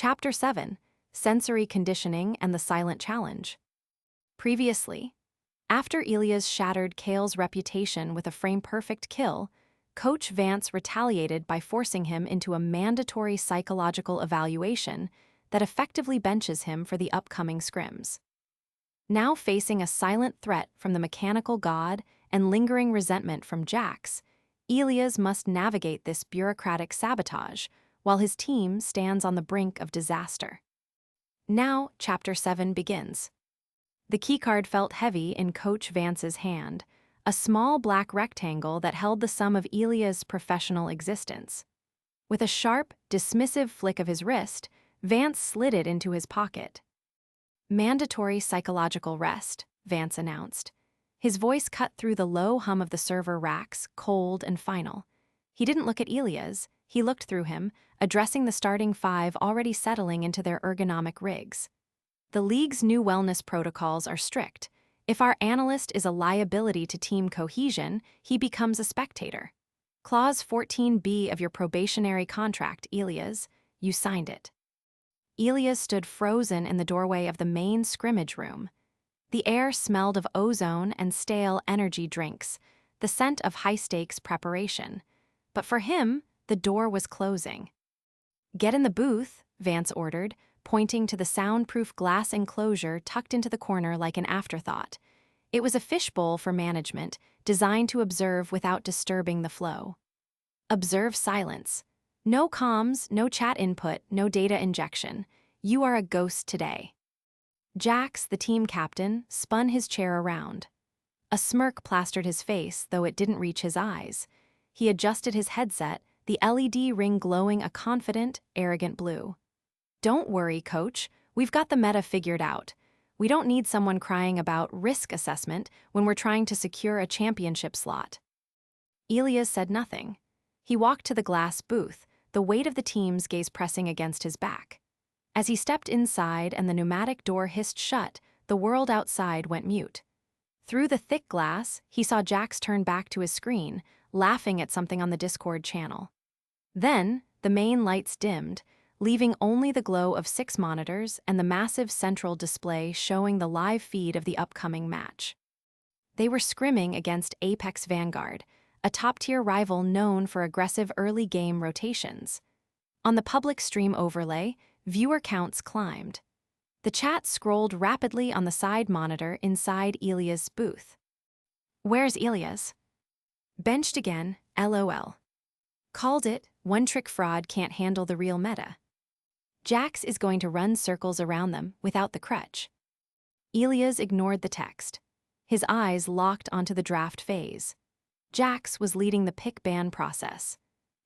Chapter 7: Sensory Conditioning and the Silent Challenge. Previously, after Elias shattered Kale's reputation with a frame-perfect kill, Coach Vance retaliated by forcing him into a mandatory psychological evaluation that effectively benches him for the upcoming scrims. Now facing a silent threat from the mechanical god and lingering resentment from Jax, Elias must navigate this bureaucratic sabotage while his team stands on the brink of disaster. Now, Chapter 7 begins. The keycard felt heavy in Coach Vance's hand, a small black rectangle that held the sum of Elias' professional existence. With a sharp, dismissive flick of his wrist, Vance slid it into his pocket. "Mandatory psychological rest," Vance announced. His voice cut through the low hum of the server racks, cold and final. He didn't look at Elias, he looked through him, addressing the starting five already settling into their ergonomic rigs. "The league's new wellness protocols are strict. If our analyst is a liability to team cohesion, he becomes a spectator. Clause 14B of your probationary contract, Elias. You signed it." Elias stood frozen in the doorway of the main scrimmage room. The air smelled of ozone and stale energy drinks, the scent of high-stakes preparation. But for him, the door was closing. "Get in the booth," Vance ordered, pointing to the soundproof glass enclosure tucked into the corner like an afterthought. It was a fishbowl for management, designed to observe without disturbing the flow. Observe silence. No comms, no chat input, no data injection. You are a ghost today. Jax, the team captain, spun his chair around. A smirk plastered his face, though it didn't reach his eyes. He adjusted his headset, the LED ring glowing a confident, arrogant blue. "Don't worry, coach. We've got the meta figured out. We don't need someone crying about risk assessment when we're trying to secure a championship slot." Elias said nothing. He walked to the glass booth, the weight of the team's gaze pressing against his back. As he stepped inside and the pneumatic door hissed shut, the world outside went mute. Through the thick glass, he saw Jax turn back to his screen, laughing at something on the Discord channel. Then, the main lights dimmed, leaving only the glow of 6 monitors and the massive central display showing the live feed of the upcoming match. They were scrimming against Apex Vanguard, a top-tier rival known for aggressive early game rotations. On the public stream overlay, viewer counts climbed. The chat scrolled rapidly on the side monitor inside Elias' booth. "Where's Elias?" "Benched again, LOL. Called it, one-trick fraud can't handle the real meta. Jax is going to run circles around them without the crutch." Elias ignored the text. His eyes locked onto the draft phase. Jax was leading the pick-ban process.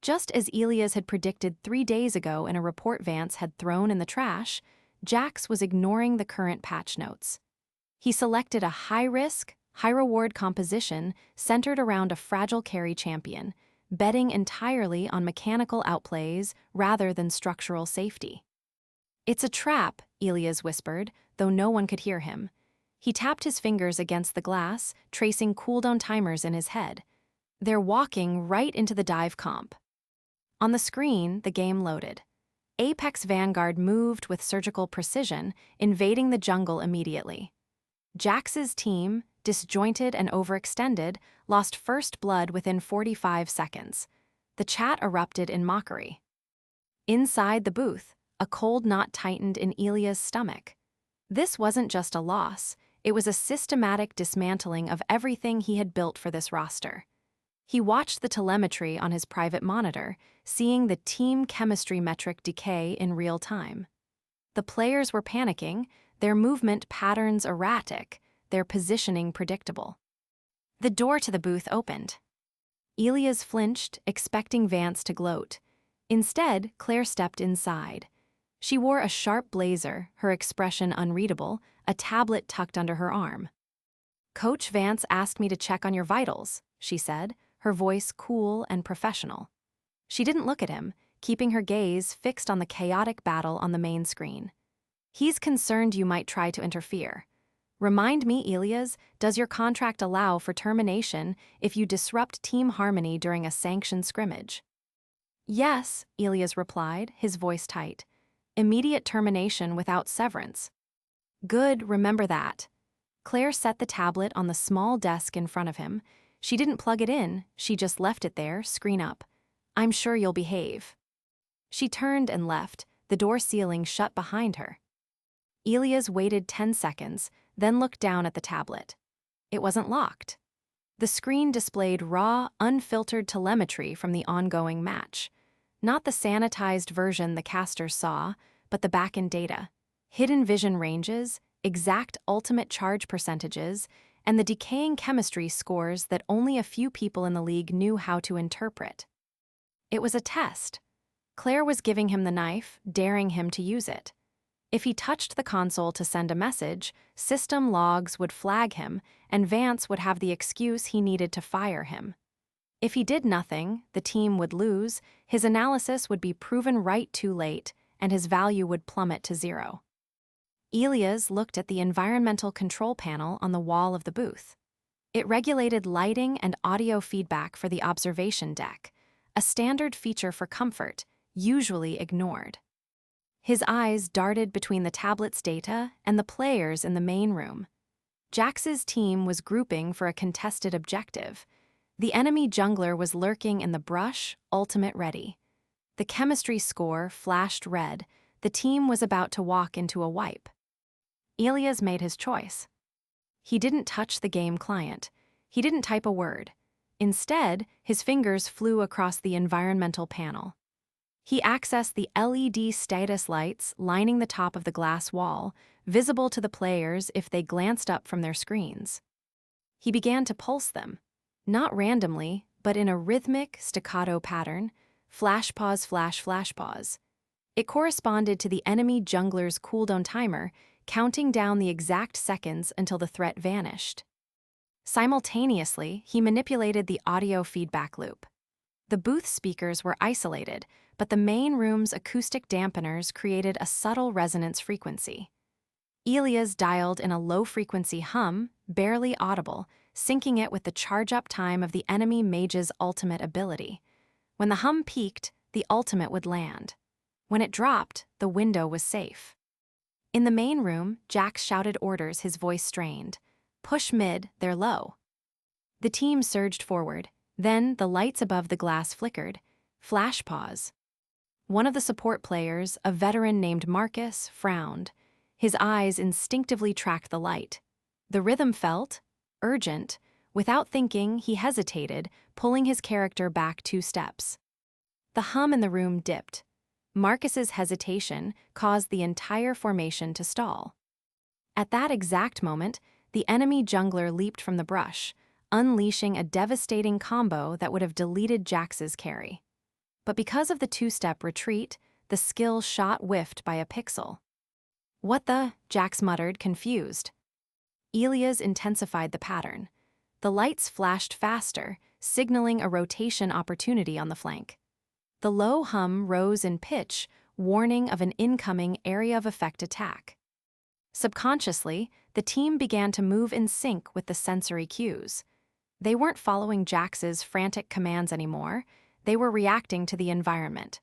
Just as Elias had predicted 3 days ago in a report Vance had thrown in the trash, Jax was ignoring the current patch notes. He selected a high-risk, high-reward composition centered around a fragile carry champion, betting entirely on mechanical outplays rather than structural safety. "It's a trap," Elias whispered, though no one could hear him. He tapped his fingers against the glass, tracing cooldown timers in his head. "They're walking right into the dive comp." On the screen, the game loaded. Apex Vanguard moved with surgical precision, invading the jungle immediately. Jax's team, disjointed and overextended, lost first blood within 45 seconds. The chat erupted in mockery. Inside the booth, a cold knot tightened in Elias' stomach. This wasn't just a loss, it was a systematic dismantling of everything he had built for this roster. He watched the telemetry on his private monitor, seeing the team chemistry metric decay in real time. The players were panicking, their movement patterns erratic, their positioning predictable. The door to the booth opened. Elias flinched, expecting Vance to gloat. Instead, Claire stepped inside. She wore a sharp blazer, her expression unreadable, a tablet tucked under her arm. "Coach Vance asked me to check on your vitals," she said, her voice cool and professional. She didn't look at him, keeping her gaze fixed on the chaotic battle on the main screen. "He's concerned you might try to interfere. Remind me, Elias, does your contract allow for termination if you disrupt team harmony during a sanctioned scrimmage?" "Yes," Elias replied, his voice tight. Immediate termination without severance. Good, remember that. Claire set the tablet on the small desk in front of him. She didn't plug it in, she just left it there, screen up. I'm sure you'll behave. She turned and left, the door ceiling shut behind her. Elias waited 10 seconds, then looked down at the tablet. It wasn't locked. The screen displayed raw, unfiltered telemetry from the ongoing match. Not the sanitized version the casters saw, but the back-end data. Hidden vision ranges, exact ultimate charge percentages, and the decaying chemistry scores that only a few people in the league knew how to interpret. It was a test. Claire was giving him the knife, daring him to use it. If he touched the console to send a message, system logs would flag him, and Vance would have the excuse he needed to fire him. If he did nothing, the team would lose, his analysis would be proven right too late, and his value would plummet to 0. Elias looked at the environmental control panel on the wall of the booth. It regulated lighting and audio feedback for the observation deck, a standard feature for comfort, usually ignored. His eyes darted between the tablet's data and the players in the main room. Jax's team was grouping for a contested objective. The enemy jungler was lurking in the brush, ultimate ready. The chemistry score flashed red. The team was about to walk into a wipe. Elias made his choice. He didn't touch the game client. He didn't type a word. Instead, his fingers flew across the environmental panel. He accessed the LED status lights lining the top of the glass wall, visible to the players if they glanced up from their screens. He began to pulse them, not randomly, but in a rhythmic, staccato pattern, flash pause, flash, flash pause. It corresponded to the enemy jungler's cooldown timer, counting down the exact seconds until the threat vanished. Simultaneously, he manipulated the audio feedback loop. The booth speakers were isolated, but the main room's acoustic dampeners created a subtle resonance frequency. Elias dialed in a low-frequency hum, barely audible, syncing it with the charge-up time of the enemy mage's ultimate ability. When the hum peaked, the ultimate would land. When it dropped, the window was safe. In the main room, Jax shouted orders, his voice strained. Push mid, they're low. The team surged forward. Then the lights above the glass flickered. Flash pause. One of the support players, a veteran named Marcus, frowned. His eyes instinctively tracked the light. The rhythm felt urgent. Without thinking, he hesitated, pulling his character back 2 steps. The hum in the room dipped. Marcus's hesitation caused the entire formation to stall. At that exact moment, the enemy jungler leaped from the brush, unleashing a devastating combo that would have deleted Jax's carry. But because of the 2-step retreat, the skill shot whiffed by a pixel. What the? Jax muttered, confused. Elias intensified the pattern. The lights flashed faster, signaling a rotation opportunity on the flank. The low hum rose in pitch, warning of an incoming area of effect attack. Subconsciously, the team began to move in sync with the sensory cues. They weren't following Jax's frantic commands anymore, they were reacting to the environment.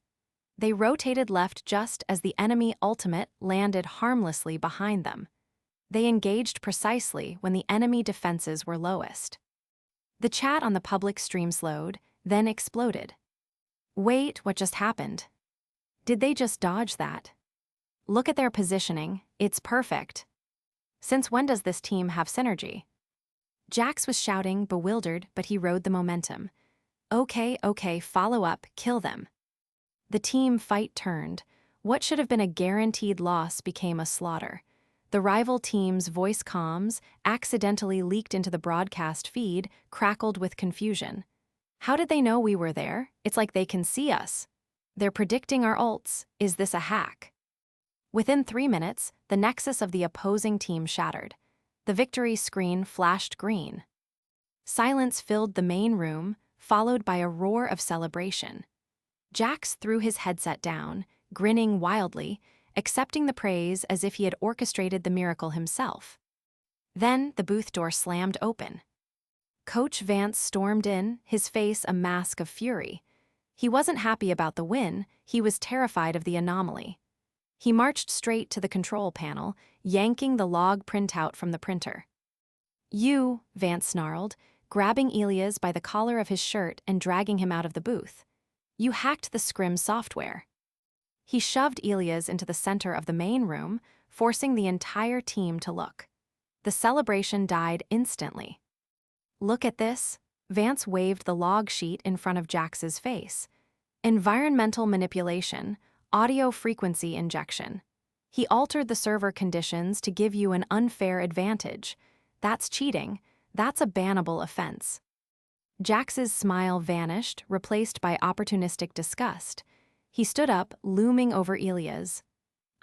They rotated left just as the enemy ultimate landed harmlessly behind them. They engaged precisely when the enemy defenses were lowest. The chat on the public stream slowed, then exploded. Wait, what just happened? Did they just dodge that? Look at their positioning, it's perfect. Since when does this team have synergy? Jax was shouting, bewildered, but he rode the momentum. Okay, follow up, kill them. The team fight turned. What should have been a guaranteed loss became a slaughter. The rival team's voice comms, accidentally leaked into the broadcast feed, crackled with confusion. How did they know we were there? It's like they can see us. They're predicting our ults. Is this a hack? Within 3 minutes, the nexus of the opposing team shattered. The victory screen flashed green. Silence filled the main room, followed by a roar of celebration. Jax threw his headset down, grinning wildly, accepting the praise as if he had orchestrated the miracle himself. Then the booth door slammed open. Coach Vance stormed in, his face a mask of fury. He wasn't happy about the win, he was terrified of the anomaly. He marched straight to the control panel, yanking the log printout from the printer. "You," Vance snarled, grabbing Elias by the collar of his shirt and dragging him out of the booth. "You hacked the scrim software." He shoved Elias into the center of the main room, forcing the entire team to look. The celebration died instantly. "Look at this." Vance waved the log sheet in front of Jax's face. "Environmental manipulation, audio frequency injection. He altered the server conditions to give you an unfair advantage. That's cheating. That's a bannable offense." Jax's smile vanished, replaced by opportunistic disgust. He stood up, looming over Elias.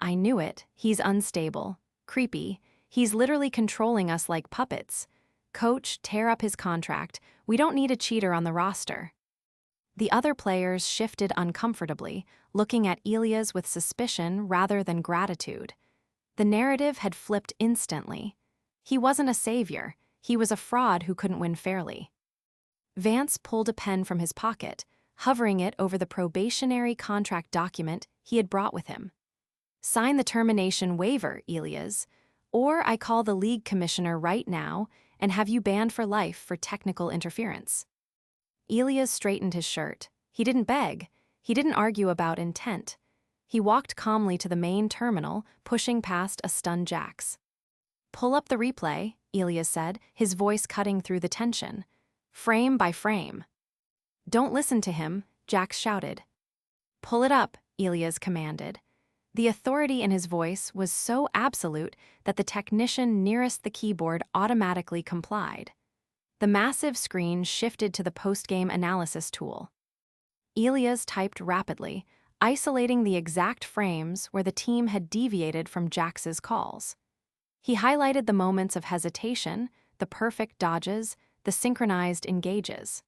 "I knew it. He's unstable. Creepy. He's literally controlling us like puppets. Coach, tear up his contract. We don't need a cheater on the roster." The other players shifted uncomfortably, looking at Elias with suspicion rather than gratitude. The narrative had flipped instantly. He wasn't a savior. He was a fraud who couldn't win fairly. Vance pulled a pen from his pocket, hovering it over the probationary contract document he had brought with him. "Sign the termination waiver, Elias, or I call the league commissioner right now and have you banned for life for technical interference." Elias straightened his shirt. He didn't beg. He didn't argue about intent. He walked calmly to the main terminal, pushing past a stunned Jax. "Pull up the replay," Elias said, his voice cutting through the tension. "Frame by frame." "Don't listen to him," Jax shouted. "Pull it up," Elias commanded. The authority in his voice was so absolute that the technician nearest the keyboard automatically complied. The massive screen shifted to the post-game analysis tool. Elias typed rapidly, isolating the exact frames where the team had deviated from Jax's calls. He highlighted the moments of hesitation, the perfect dodges, the synchronized engages.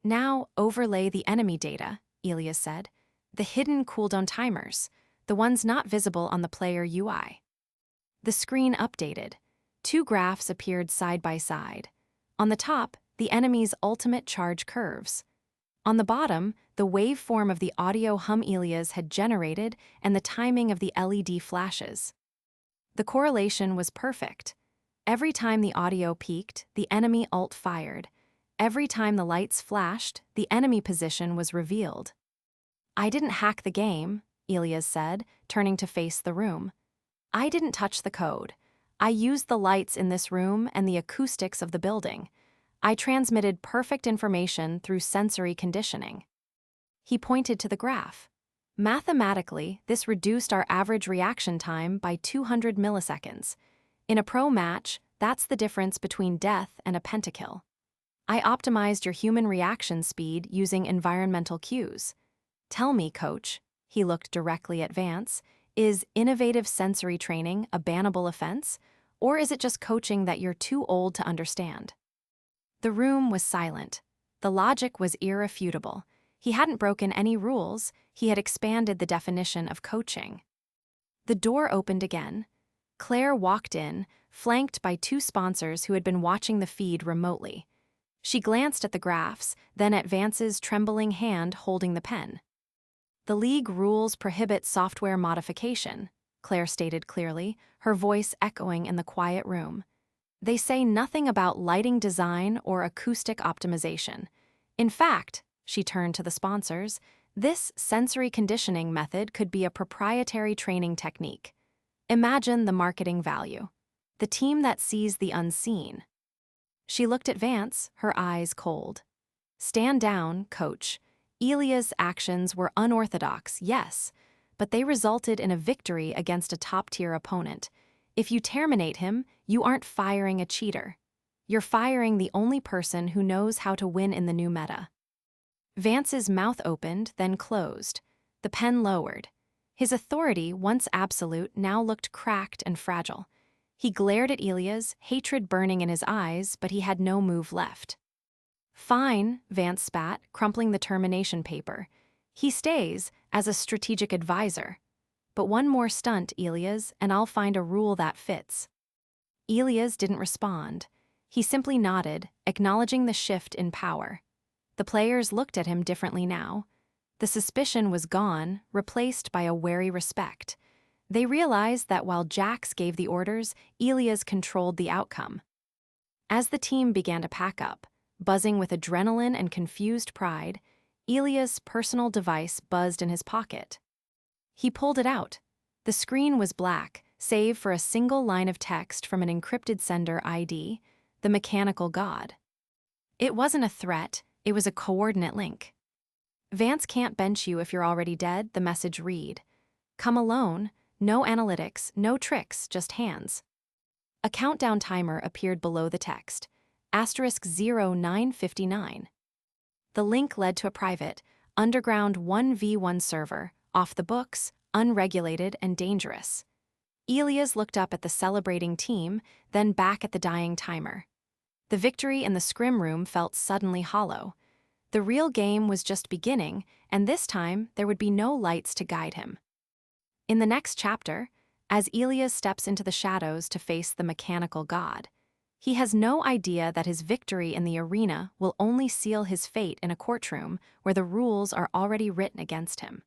"Now overlay the enemy data," Elias said. "The hidden cooldown timers, the ones not visible on the player UI." The screen updated. 2 graphs appeared side by side. On the top, the enemy's ultimate charge curves. On the bottom, the waveform of the audio hum Elias had generated and the timing of the LED flashes. The correlation was perfect. Every time the audio peaked, the enemy ult fired. Every time the lights flashed, the enemy position was revealed. "I didn't hack the game," Elias said, turning to face the room. "I didn't touch the code. I used the lights in this room and the acoustics of the building. I transmitted perfect information through sensory conditioning." He pointed to the graph. "Mathematically, this reduced our average reaction time by 200 milliseconds. In a pro match, that's the difference between death and a pentakill. I optimized your human reaction speed using environmental cues. Tell me, coach," he looked directly at Vance, "is innovative sensory training a bannable offense, or is it just coaching that you're too old to understand?" The room was silent. The logic was irrefutable. He hadn't broken any rules, he had expanded the definition of coaching. The door opened again. Claire walked in, flanked by 2 sponsors who had been watching the feed remotely. She glanced at the graphs, then at Vance's trembling hand holding the pen. "The league rules prohibit software modification," Claire stated clearly, her voice echoing in the quiet room. "They say nothing about lighting design or acoustic optimization. In fact," she turned to the sponsors, "this sensory conditioning method could be a proprietary training technique. Imagine the marketing value. The team that sees the unseen." She looked at Vance, her eyes cold. "Stand down, coach. Elias' actions were unorthodox, yes, but they resulted in a victory against a top-tier opponent. If you terminate him, you aren't firing a cheater. You're firing the only person who knows how to win in the new meta." Vance's mouth opened, then closed. The pen lowered. His authority, once absolute, now looked cracked and fragile. He glared at Elias, hatred burning in his eyes, but he had no move left. "Fine," Vance spat, crumpling the termination paper. "He stays, as a strategic advisor. But one more stunt, Elias, and I'll find a rule that fits." Elias didn't respond. He simply nodded, acknowledging the shift in power. The players looked at him differently now. The suspicion was gone, replaced by a wary respect. They realized that while Jax gave the orders, Elias controlled the outcome. As the team began to pack up, buzzing with adrenaline and confused pride, Elias' personal device buzzed in his pocket. He pulled it out. The screen was black, save for a single line of text from an encrypted sender ID, the mechanical god. It wasn't a threat, it was a coordinate link. Vance can't bench you if you're already dead, the message read. Come alone, no analytics, no tricks, just hands. A countdown timer appeared below the text, *0959. The link led to a private, underground 1v1 server, off the books, unregulated and dangerous. Elias looked up at the celebrating team, then back at the dying timer. The victory in the scrim room felt suddenly hollow. The real game was just beginning, and this time there would be no lights to guide him. In the next chapter, as Elias steps into the shadows to face the mechanical god, he has no idea that his victory in the arena will only seal his fate in a courtroom where the rules are already written against him.